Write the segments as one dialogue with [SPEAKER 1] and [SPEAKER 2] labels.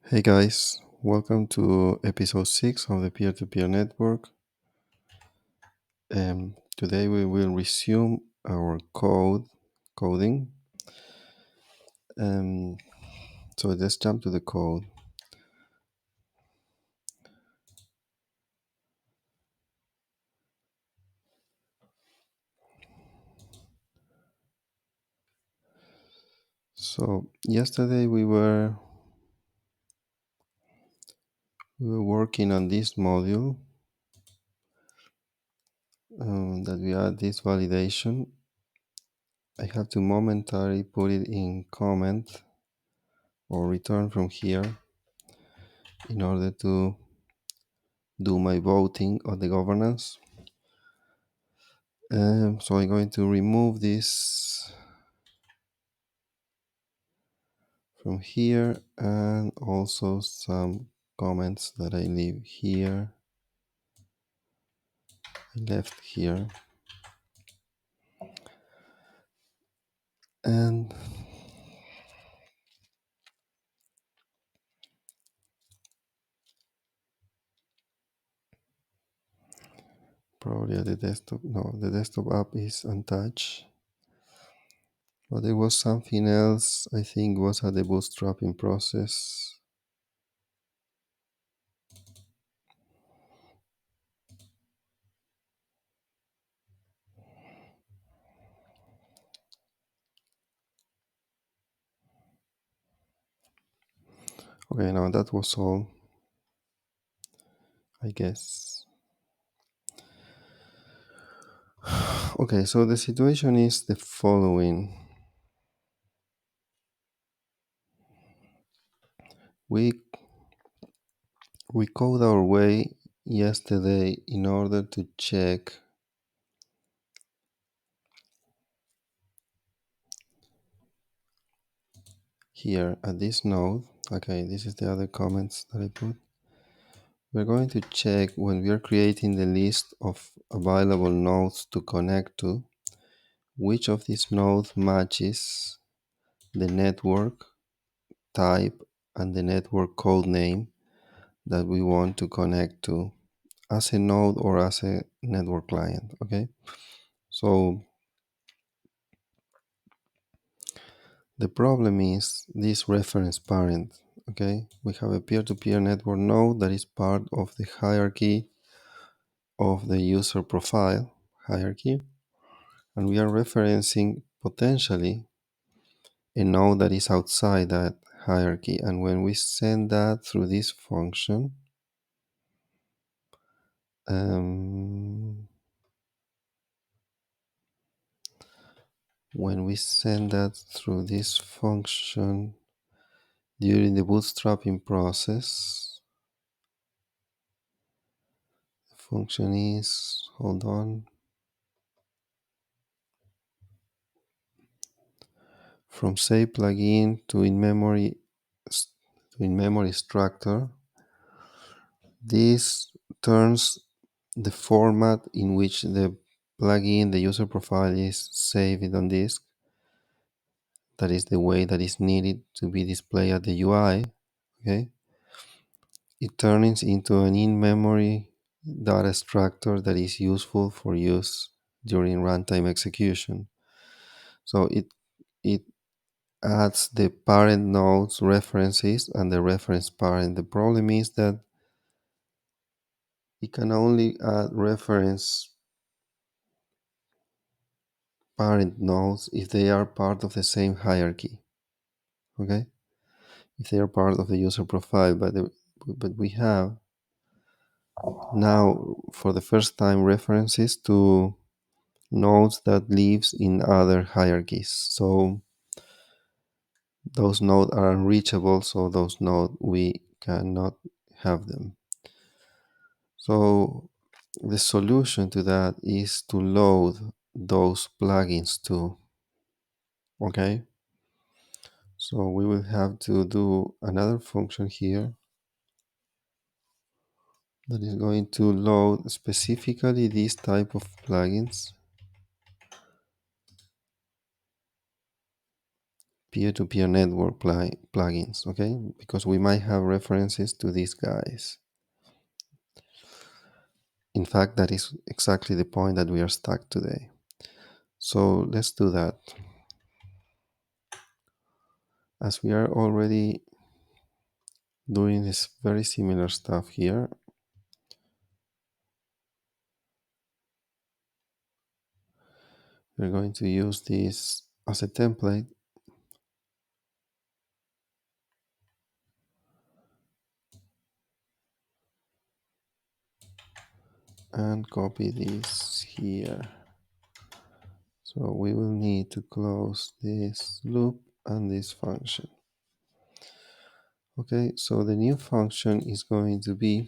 [SPEAKER 1] Hey guys, welcome to episode 6 of the Peer-to-Peer Network. Today we will resume our coding. So let's jump to the code. So yesterday we were working on this module that we add this validation. I have to momentarily put it in comment or return from here in order to do my voting on the governance. So I'm going to remove this from here and also some comments that I leave here. I left here. And probably the desktop, no, the desktop app is untouched. But there was something else, I think was the bootstrapping process. Okay, now that was all, I guess. Okay, so the situation is the following. We code our way yesterday in order to check here at this node. Okay, this is the other comments that I put. We're going to check when we are creating the list of available nodes to connect to, which of these nodes matches the network type and the network code name that we want to connect to as a node or as a network client. Okay, so the problem is this reference parent. Okay, we have a peer-to-peer network node that is part of the hierarchy of the user profile hierarchy, and we are referencing potentially a node that is outside that hierarchy. And when we send that through this function, during the bootstrapping process, the function is, hold on, from say plugin to in-memory structure. This turns the format in which the plugin, the user profile, is saved on disk. That is the way that is needed to be displayed at the UI. Okay, it turns into an in-memory data structure that is useful for use during runtime execution. So it adds the parent node's references and the reference parent. The problem is that it can only add reference parent nodes if they are part of the same hierarchy. Okay, if they are part of the user profile, but we have now for the first time references to nodes that lives in other hierarchies. So those nodes are unreachable, so those nodes we cannot have them. So the solution to that is to load those plugins too. Okay, so we will have to do another function here that is going to load specifically this type of plugins. peer-to-peer network plugins, okay? Because we might have references to these guys. In fact, that is exactly the point that we are stuck today. So let's do that. As we are already doing this very similar stuff here, we're going to use this as a template and copy this here. So we will need to close this loop and this function. Okay, so the new function is going to be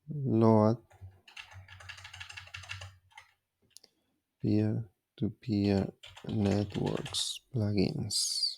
[SPEAKER 1] load peer-to-peer networks plugins.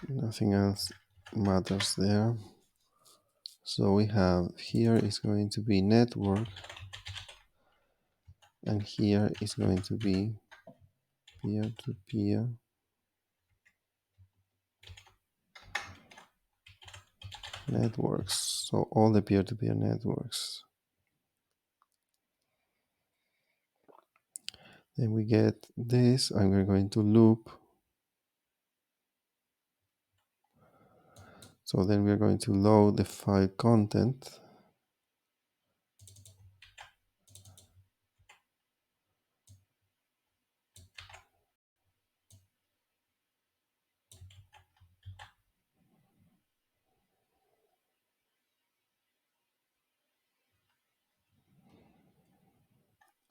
[SPEAKER 1] Nothing else matters there. So we have here is going to be network, and here is going to be peer-to-peer networks. So all the peer-to-peer networks. Then we get this, and we're going to loop. So then we're going to load the file content.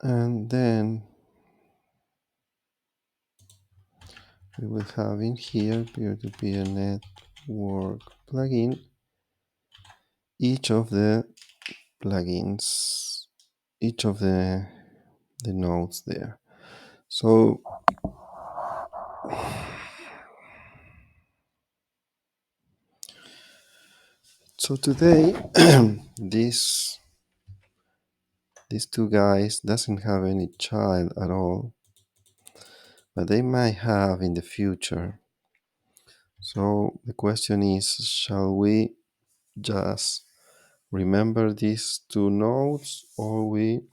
[SPEAKER 1] And then we will have in here peer-to-peer network plugin, each of the plugins, each of the nodes there. So today these two guys doesn't have any child at all, but they might have in the future. So the question is, shall we just remember these two nodes, or we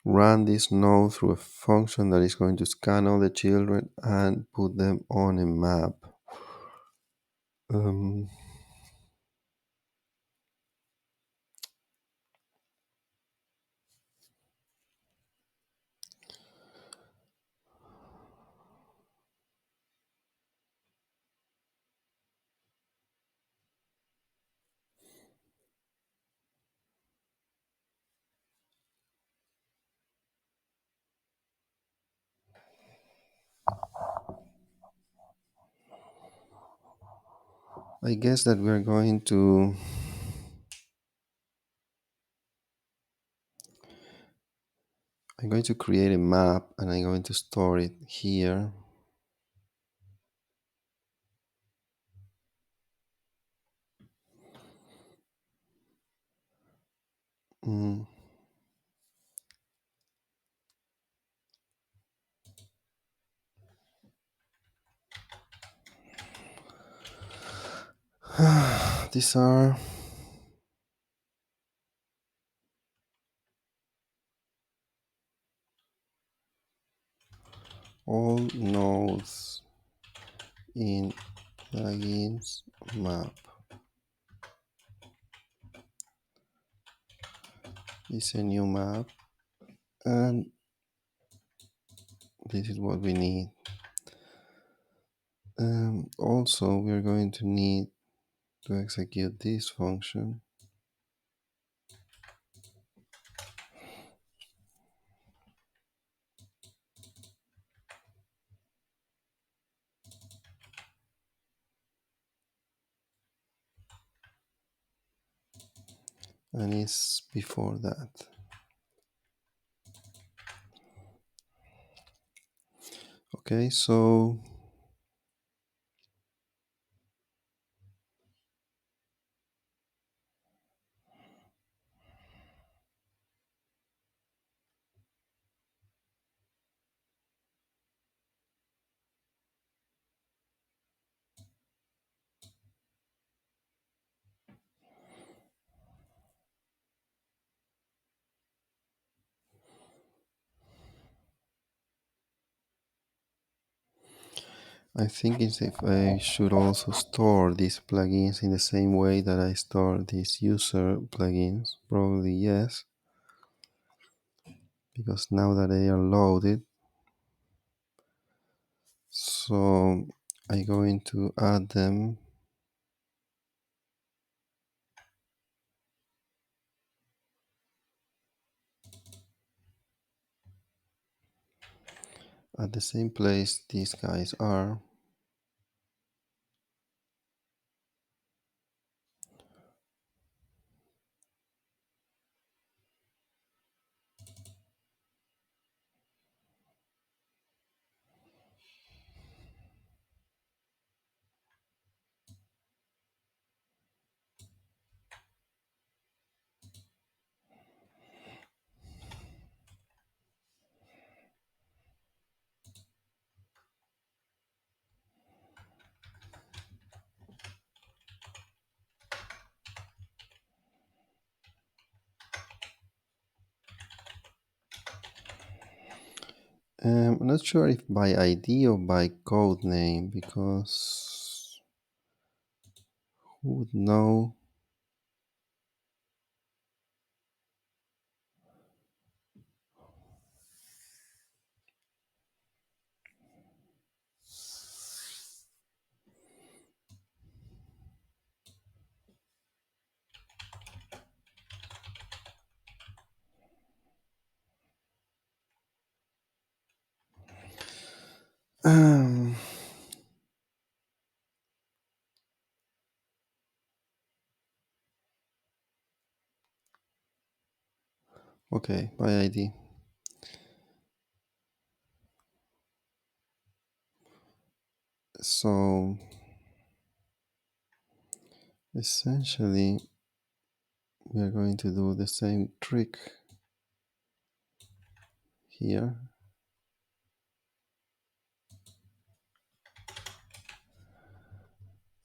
[SPEAKER 1] run this node through a function that is going to scan all the children and put them on a map? I guess that we're going to I'm going to create a map, and I'm going to store it here. These are all nodes in plugins map. It's a new map, and this is what we need. Also, we're going to need to execute this function. and it's before that. Okay, so I think it's if I should also store these plugins in the same way that I store these user plugins. Probably yes, because now that they are loaded, so I'm going to add them at the same place these guys are. I'm not sure if by ID or by code name, because who would know? Um, okay, by ID. So essentially, we are going to do the same trick here,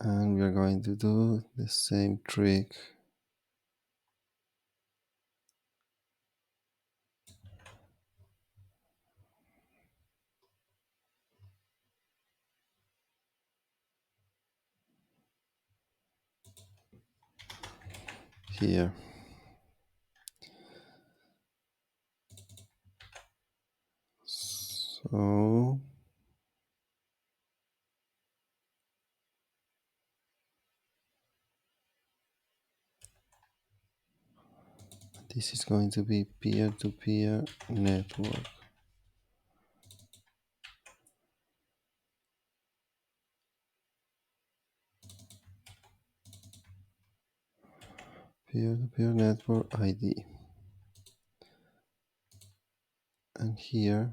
[SPEAKER 1] and we are going to do the same trick here. So this is going to be peer-to-peer network. Peer-to-peer network ID. And here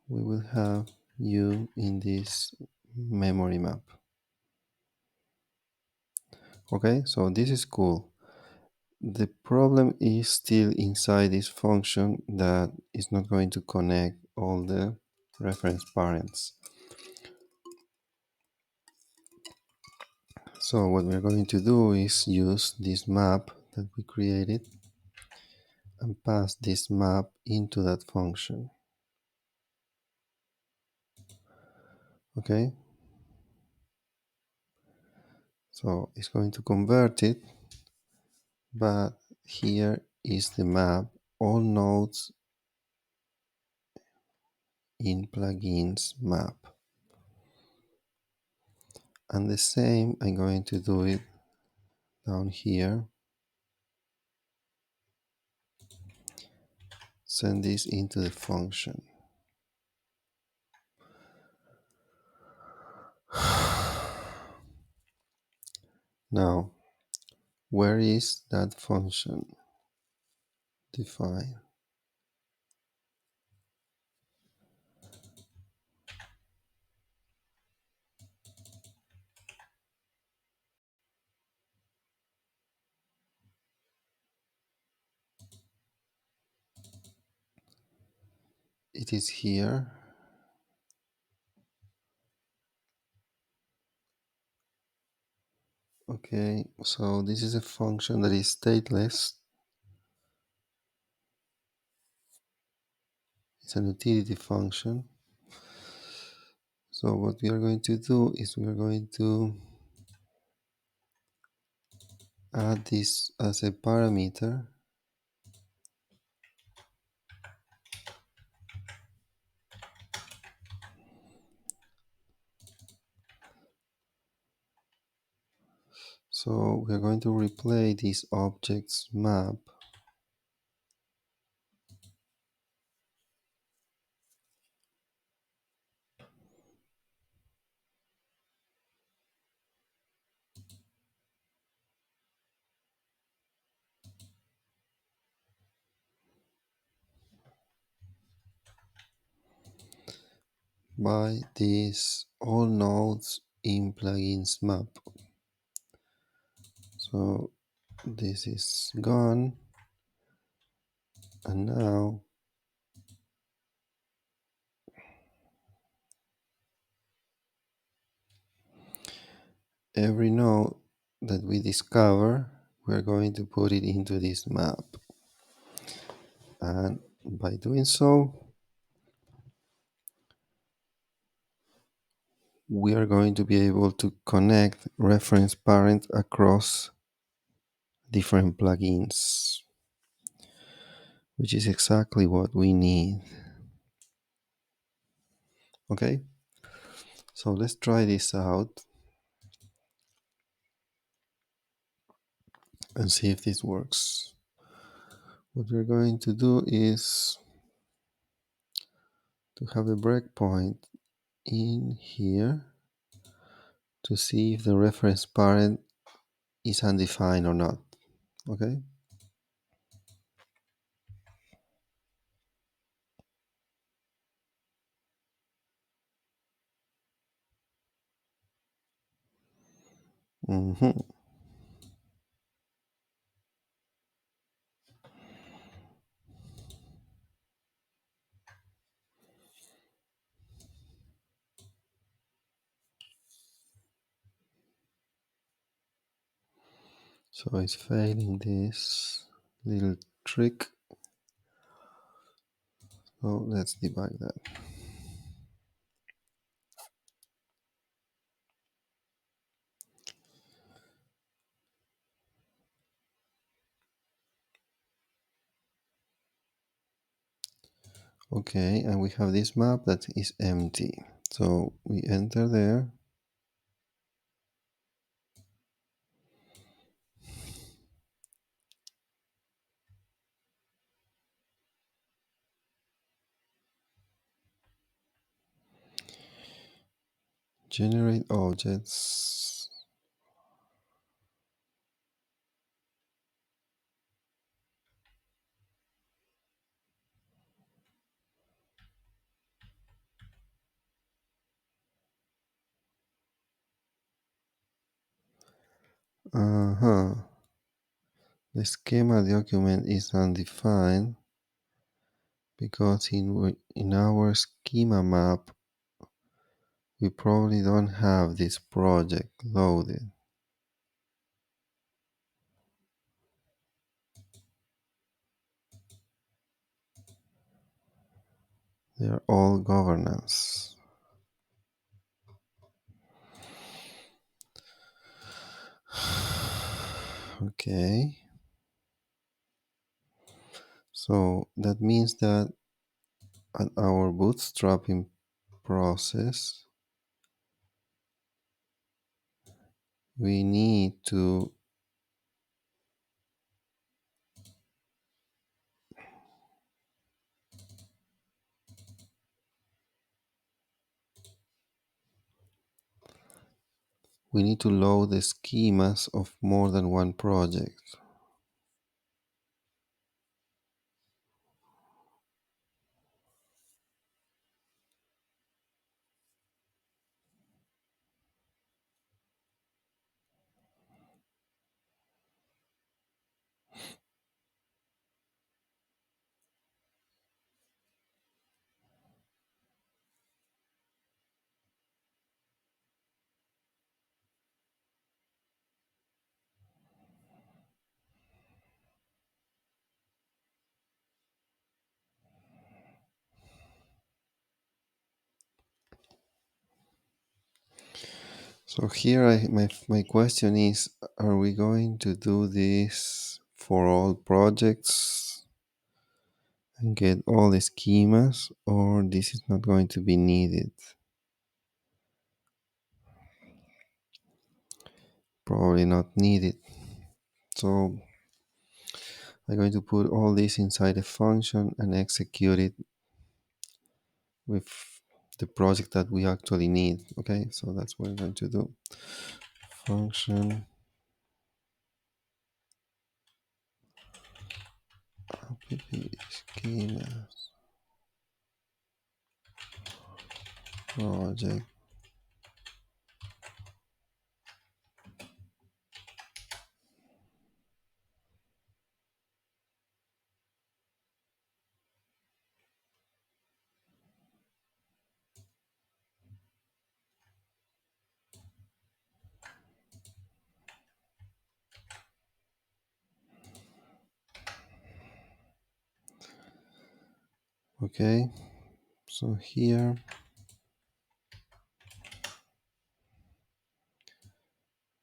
[SPEAKER 1] we will have you in this memory map. Okay, so this is cool. The problem is still inside this function that is not going to connect all the reference parents. So what we're going to do is use this map that we created and pass this map into that function. Okay, so it's going to convert it, but here is the map, all nodes in plugins map. And the same, I'm going to do it down here. Send this into the function. Now, Where is that function? Define. It is here. Okay, so this is a function that is stateless. It's an utility function. So what we are going to do is we are going to add this as a parameter. So we're going to replay this object's map by this all nodes in plugins map. So this is gone, and now every node that we discover, we're going to put it into this map. And by doing so, we are going to be able to connect reference parent across different plugins, which is exactly what we need. Okay, so let's try this out and see if this works. What we're going to do is to have a breakpoint in here to see if the reference parent is undefined or not. Okay. Mm-hmm. So it's failing this little trick. So let's debug that. Okay, and we have this map that is empty. So we enter there. Generate objects. Uh-huh. The schema document is undefined because in our schema map, we probably don't have this project loaded. They are all governance. Okay. So that means that at our bootstrapping process, we need to we need to load the schemas of more than one project. So here my question is, are we going to do this for all projects and get all the schemas, or this is not going to be needed? Probably not needed. So I'm going to put all this inside a function and execute it with the project that we actually need. Okay, so that's what I'm going to do. Function app schema project. Okay, so here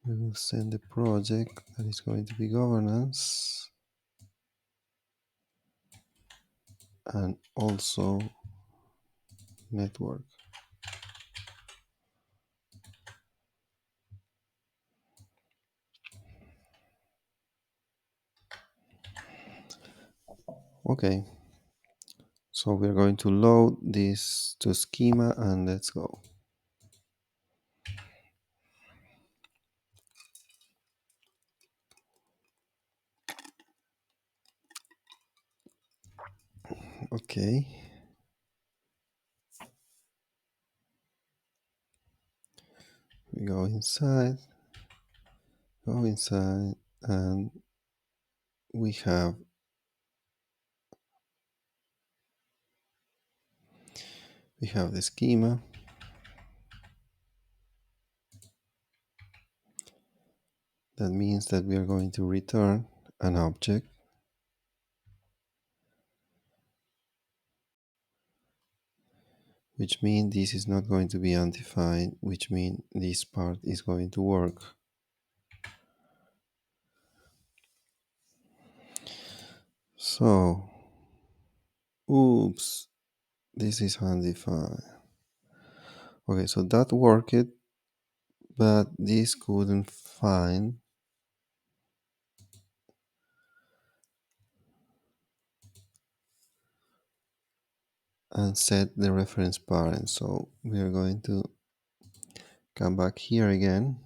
[SPEAKER 1] we will send the project that is going to be governance and also network. Okay, so we're going to load this to schema and let's go. Okay, we go inside, and we have the schema. That means that we are going to return an object, which means this is not going to be undefined, which means this part is going to work. So, oops, this is undefined. Okay, so that worked, but this couldn't find and set the reference parent. So we are going to come back here again.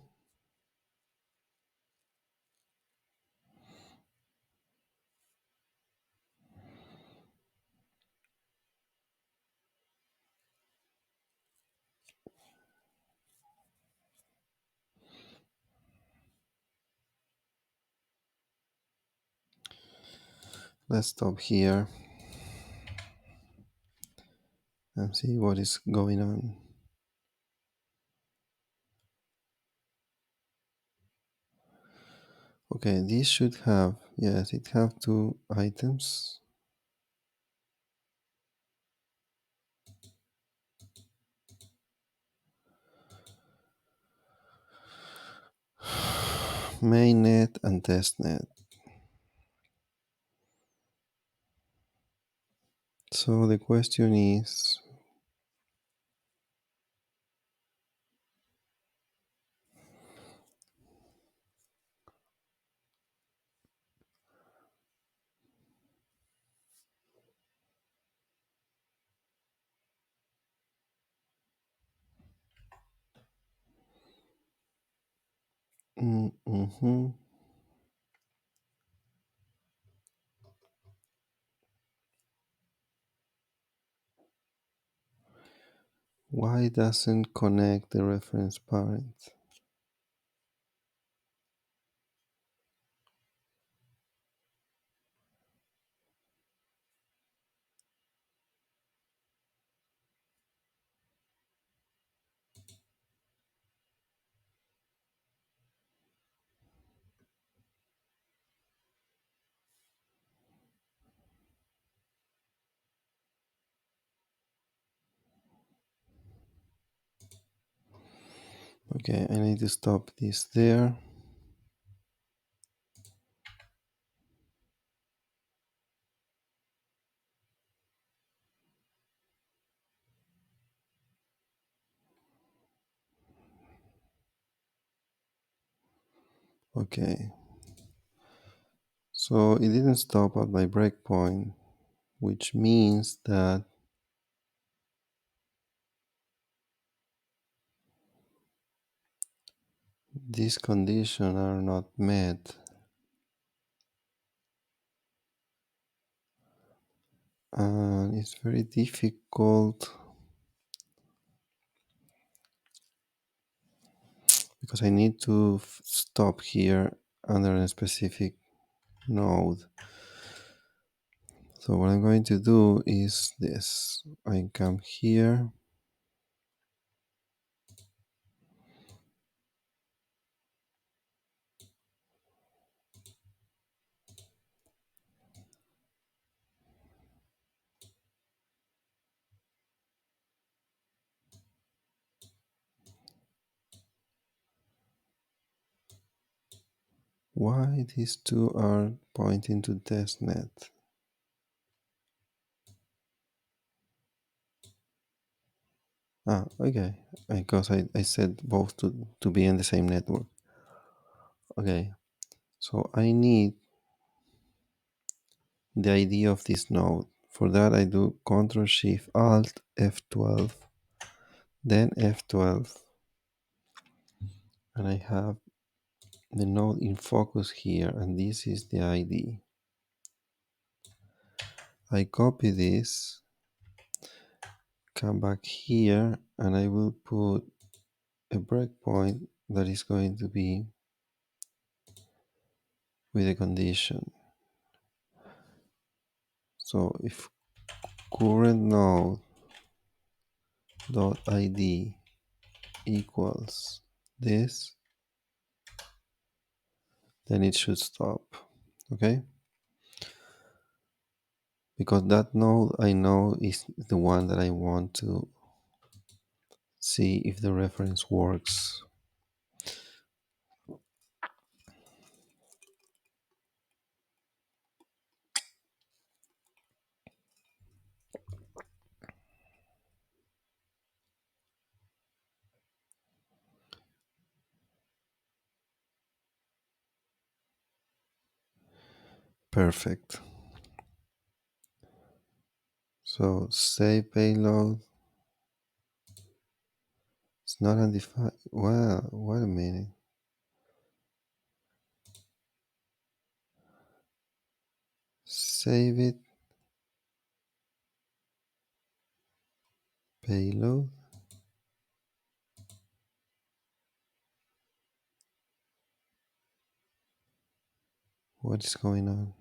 [SPEAKER 1] Let's stop here and see what is going on. Okay, this should have, yes, it have 2 items. Mainnet and testnet. So the question is, Mm-hmm. Why doesn't connect the reference parent? Okay, I need to stop this there. Okay, so it didn't stop at my breakpoint, which means that these conditions are not met, and it's very difficult because I need to stop here under a specific node. So what I'm going to do is this. I come here. Why these two are pointing to testnet? Okay. Because I said both to be in the same network. Okay. So I need the ID of this node. For that I do Ctrl Shift Alt F12, then F12, and I have the node in focus here, and this is the ID. I copy this, come back here, and I will put a breakpoint that is going to be with a condition. So if current node dot ID equals this, then it should stop. Okay, because that node I know is the one that I want to see if the reference works. Perfect. So save payload. It's not undefined. Well, wait a minute. Save it. Payload. What is going on?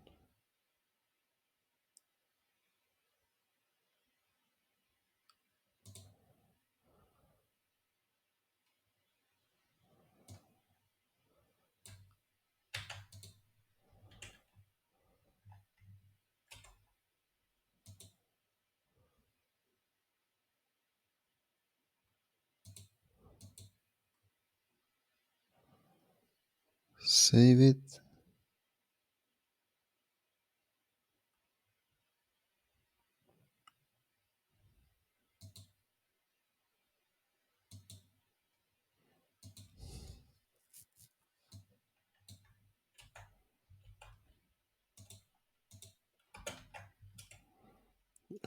[SPEAKER 1] Save it.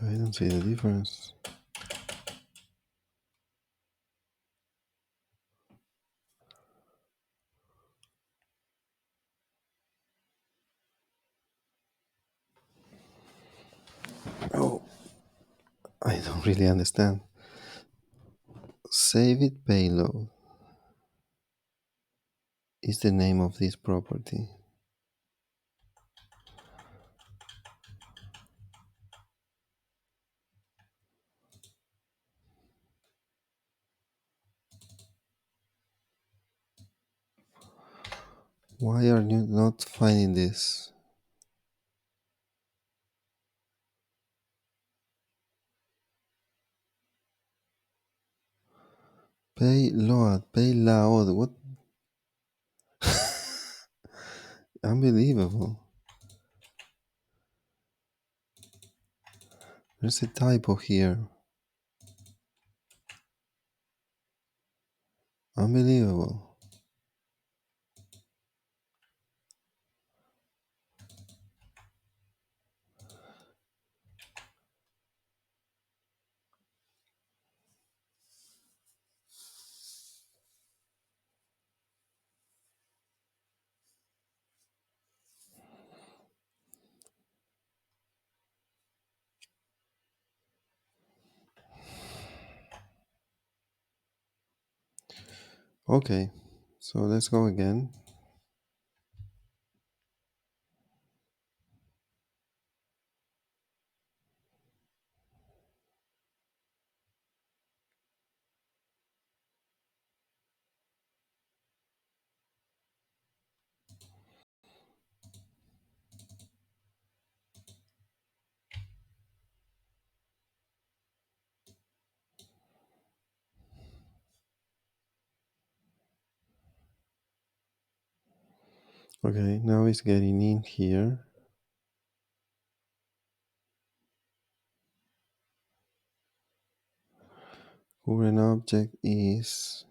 [SPEAKER 1] I don't see the difference. I don't really understand. Save it payload is the name of this property. Why are you not finding this? Payload. What? Unbelievable. There's a typo here. Unbelievable. Okay, so let's go again. Okay, now it's getting in here. Current object is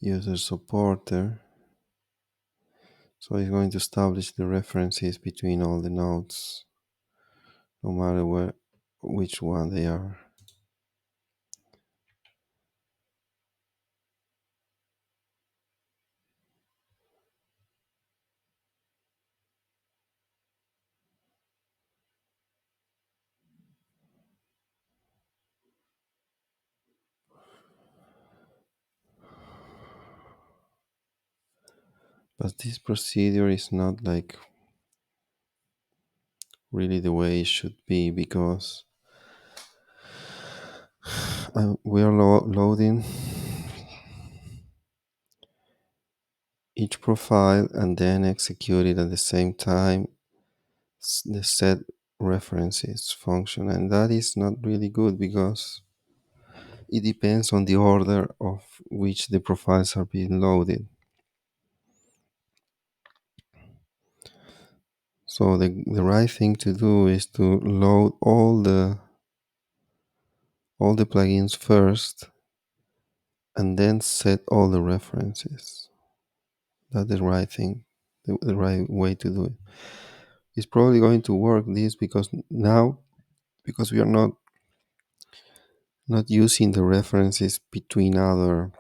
[SPEAKER 1] user supporter. So it's going to establish the references between all the nodes, no matter which one they are. But this procedure is not like really the way it should be, because we are loading each profile and then execute it at the same time the set references function, and that is not really good because it depends on the order of which the profiles are being loaded. So the right thing to do is to load all the plugins first and then set all the references. That's the right thing, the right way to do it. It's probably going to work this because now, because we are not using the references between other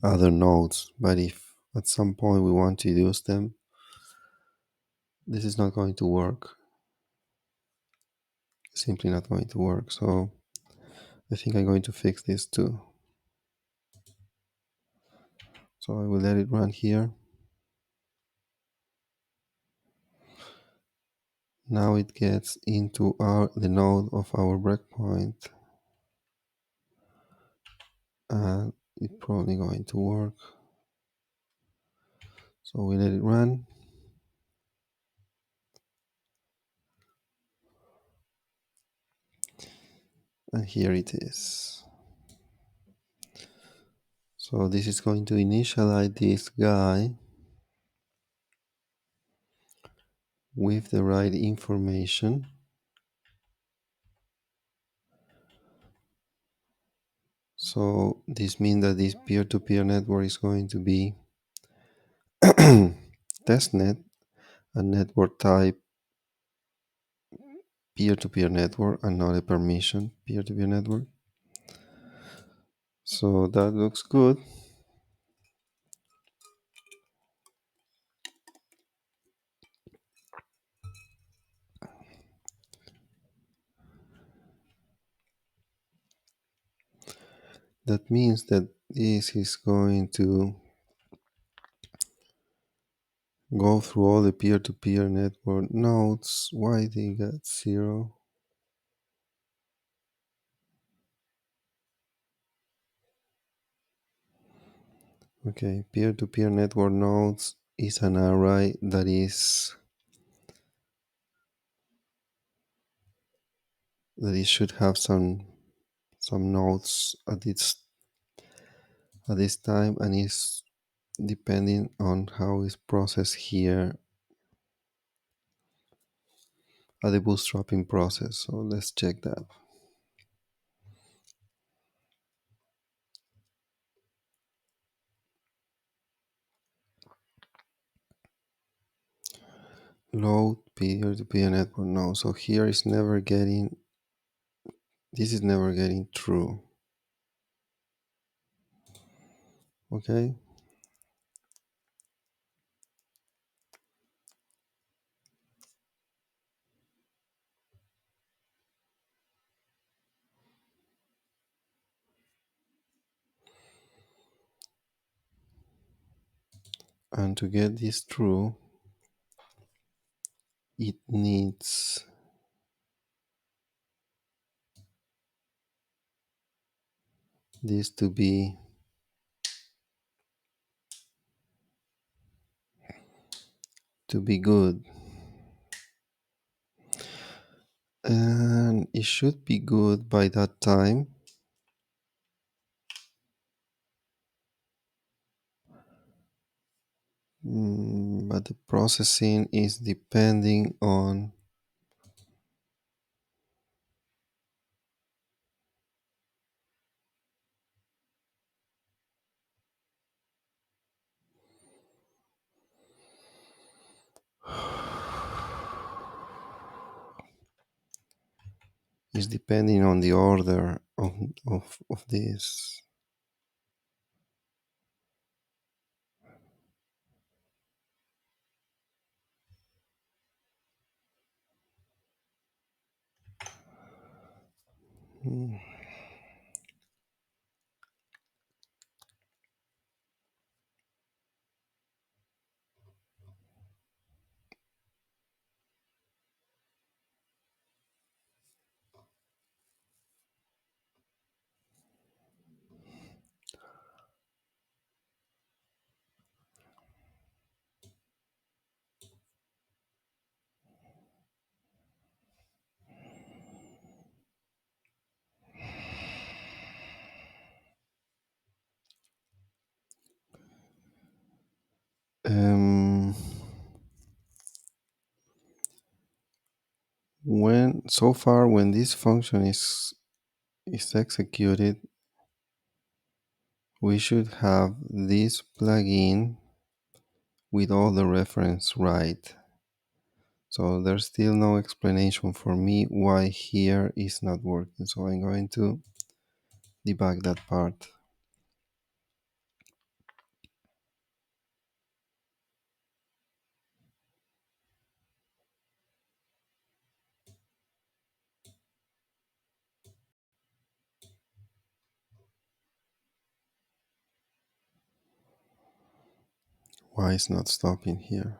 [SPEAKER 1] nodes, but if at some point we want to use them, this is not going to work. Simply not going to work. So I think I'm going to fix this too. So I will let it run here. Now it gets into the node of our breakpoint, and it's probably going to work. So we let it run. And here it is. So this is going to initialize this guy with the right information. So this means that this peer-to-peer network is going to be testnet, a network type peer-to-peer network and not a permission peer-to-peer network. So that looks good. That means that this is going to go through all the peer-to-peer network nodes. Why they got 0? Okay, peer-to-peer network nodes is an array that it should have some nodes at this time, and is depending on how it's processed here at the bootstrapping process. So let's check that. Load peer-to-peer network node. So here is never getting, this is never getting true. Okay. And to get this true, it needs this to be good. And it should be good by that time. But the processing is depending on the order of this. Hmm. Um, when this function is executed, we should have this plugin with all the reference right. So there's still no explanation for me why here is not working. So I'm going to debug that part. Why is not stopping here?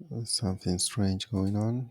[SPEAKER 1] There's something strange going on.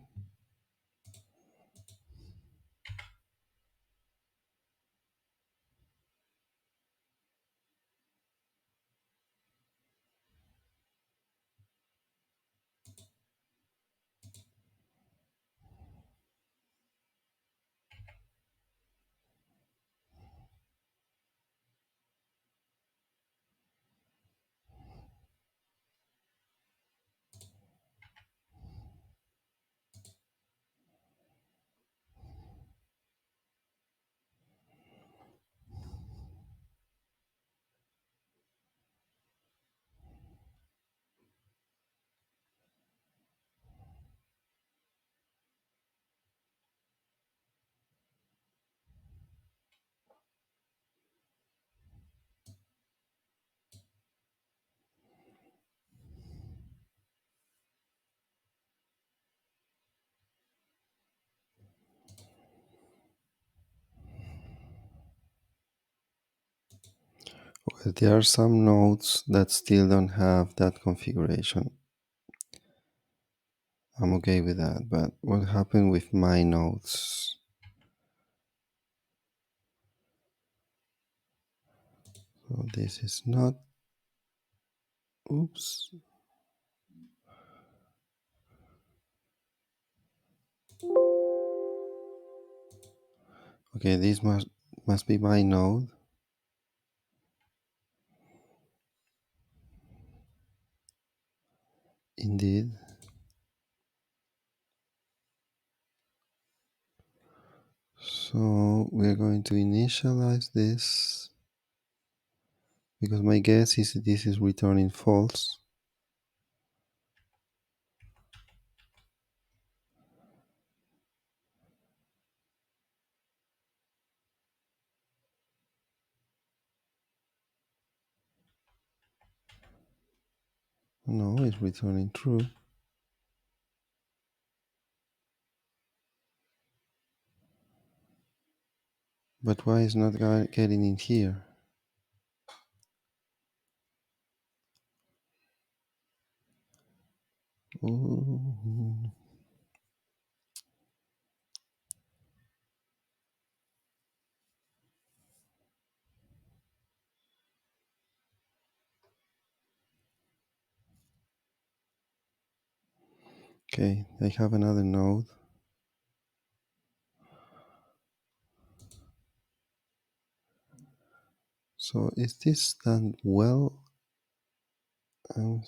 [SPEAKER 1] But there are some nodes that still don't have that configuration. I'm okay with that, but what happened with my nodes? So this is not, oops. Okay, this must be my node. Indeed. So we're going to initialize this because my guess is this is returning false. No, it's returning true. But why is not getting in here? Ooh. Okay, I have another node. So is this done well? Um,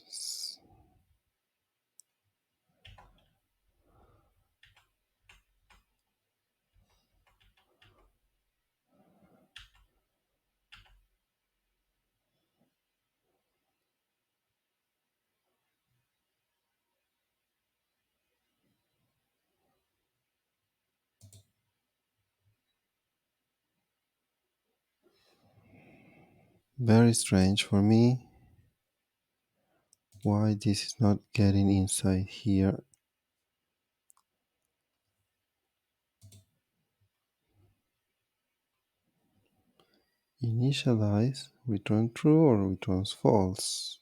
[SPEAKER 1] Very strange for me. Why this is not getting inside here? Initialize, return true or returns false.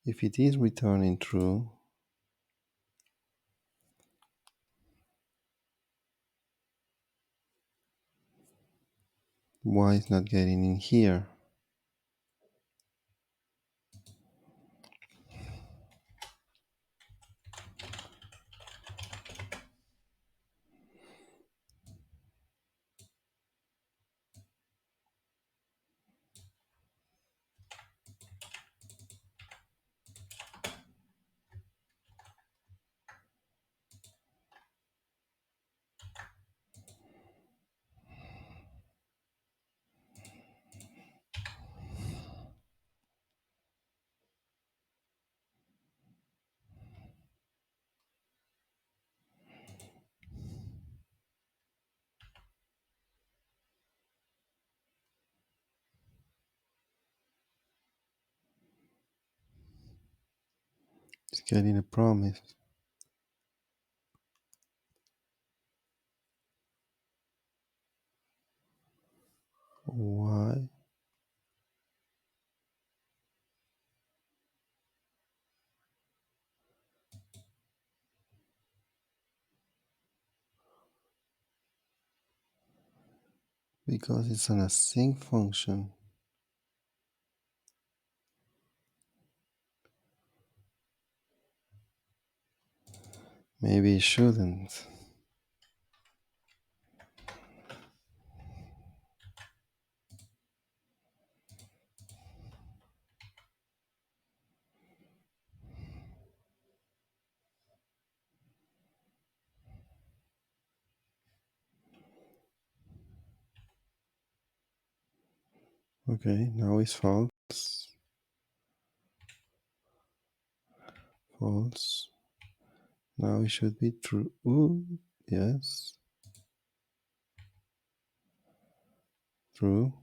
[SPEAKER 1] If it is returning true, why is not getting in here? It's getting a promise. Why? Because it's an async function. Maybe it shouldn't. Okay, now it's false. False. Now it should be true. Ooh, yes. True.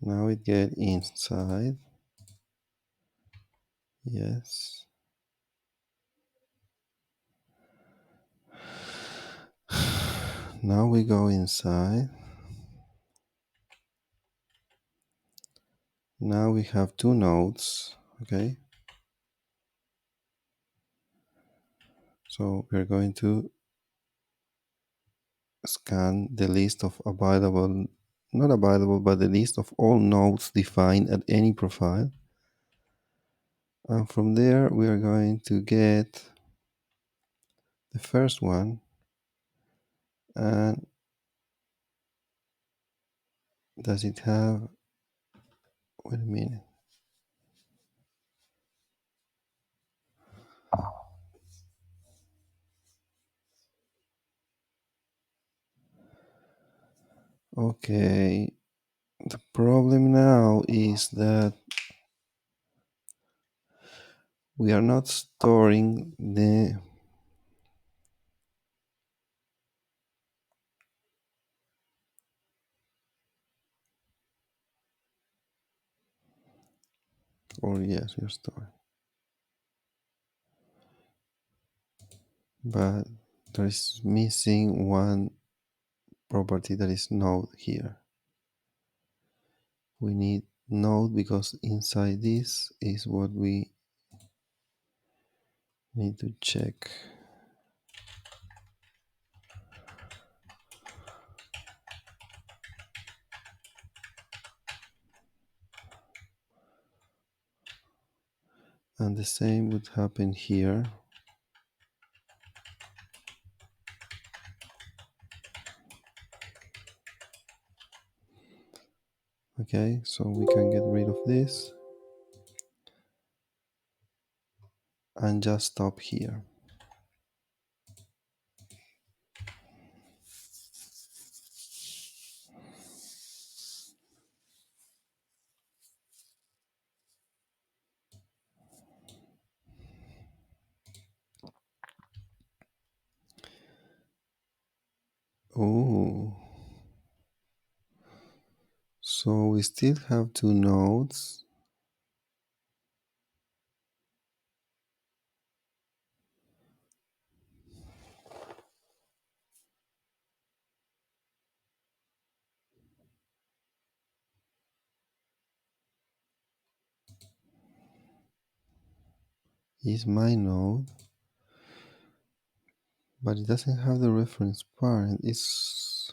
[SPEAKER 1] Now it get inside. Yes. Now we go inside. Now we have two nodes. Okay, so we're going to scan the list of available, not available, but the list of all nodes defined at any profile. And from there, we are going to get the first one. And does it have, wait a minute. Okay, the problem now is that we are not storing the, or yes, we are storing, but there is missing one property that is node here. We need node because inside this is what we need to check. And the same would happen here. Okay, so we can get rid of this and just stop here. Oh, so we still have two nodes. Is my node, but it doesn't have the reference parent. It's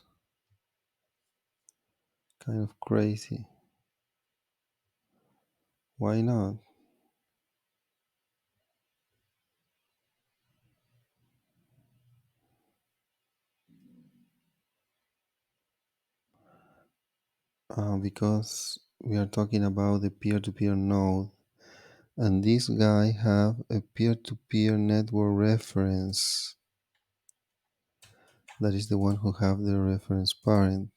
[SPEAKER 1] kind of crazy. Why not? Because we are talking about the peer-to-peer node, and this guy have a peer-to-peer network reference. That is the one who have the reference parent.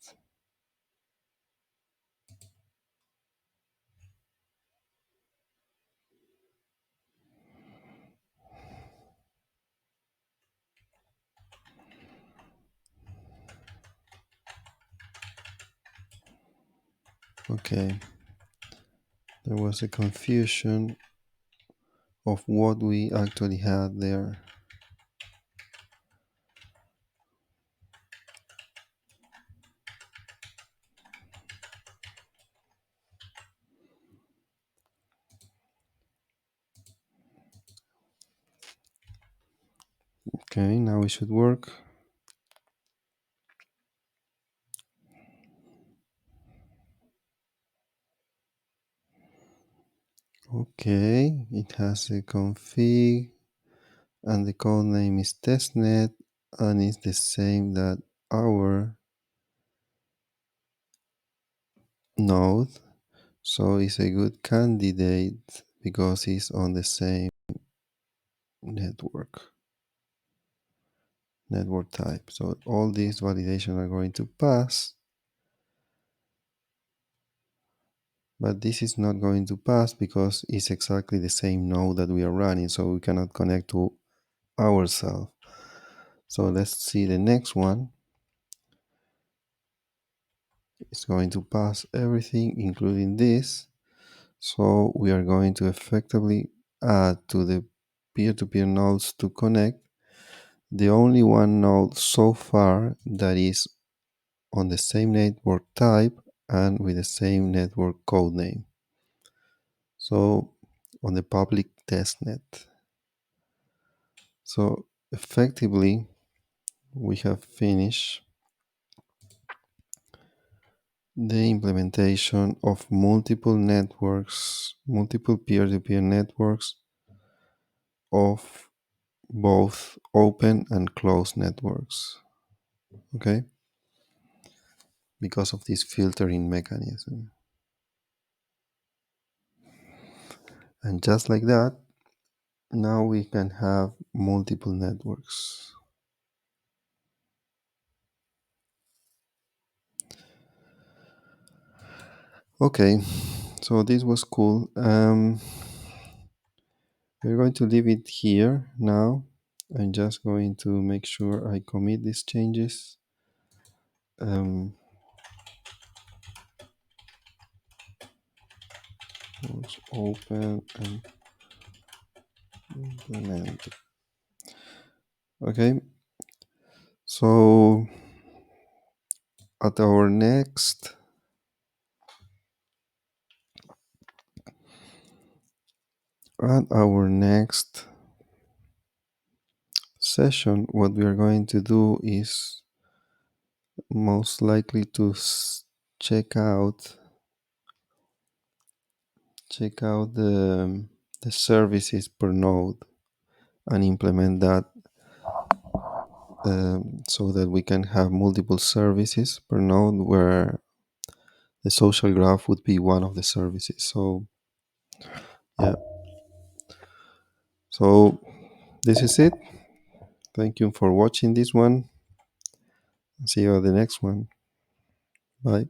[SPEAKER 1] Okay, there was a confusion of what we actually had there. Okay, now it should work. Okay, it has a config and the code name is testnet and it's the same that our node. So it's a good candidate because it's on the same network type. So all these validation are going to pass, but this is not going to pass because it's exactly the same node that we are running, so we cannot connect to ourselves. So let's see the next one. It's going to pass everything, including this. So we are going to effectively add to the peer-to-peer nodes to connect the only one node so far that is on the same network type and with the same network code name. So on the public testnet. So effectively, we have finished the implementation of multiple networks, multiple peer-to-peer networks of both open and closed networks. Okay? Because of this filtering mechanism. And just like that, now we can have multiple networks. Okay, so this was cool. We're going to leave it here now. I'm just going to make sure I commit these changes. Let's open and implement. Okay, so at our next session, what we are going to do is most likely to check out the services per node and implement that, so that we can have multiple services per node where the social graph would be one of the services. So yeah, so this is it. Thank you for watching this one. See you at the next one. Bye.